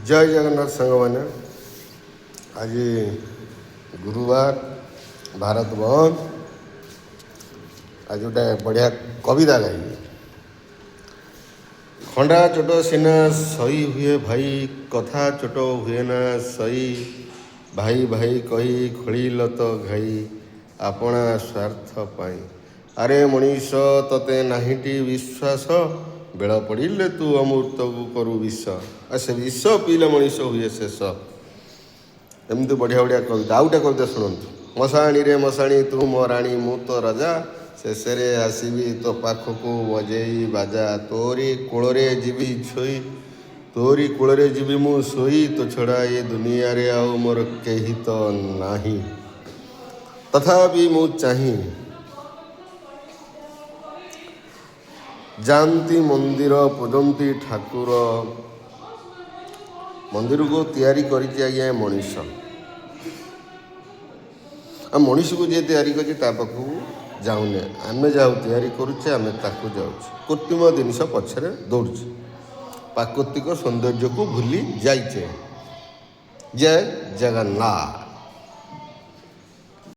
जय जगन्नाथ सांग मैंने आज गुरुवार भारत बंद आज गोटे बढ़िया कविता गाइबी। खंडा चोट सीना सही हुए भाई कथा चोट हुए ना सही भाई भाई कही खोल तो घाई आपणा स्वार्थ पाई अरे मनीष तते नाहीटी विश्वास बेल पड़े तू अमृत को करू विष आ से विष पीले मनीष हुए शेष। एमती बढ़िया बढ़िया कविता आउटा कविता शुणु। मशाणी रे मशाणी तू मो राणी मु तो राजा शेष आसबि तो पाखक बजेई बाजा तोरी कूल जीवी छोई तोरी कूल जीवी मु सोई तो छड़ा ये दुनिया रे आउ मोर केही तो नाही तथापि मु चाही जानती मंदिर पूजंती ठाकुर मंदिर को तैयारी करिछि आज्ञा मनीष आ मनीष को जे तैयारी करछि ता पाखु जाऊने आमे जाऊ तैयारी करुचे आमे ताकू जाउछु कृत्रिम जिनिस पछरे दौड़ुछु प्राकृतिक सौंदर्य को भूली जाइछे। जय जगन्नाथ।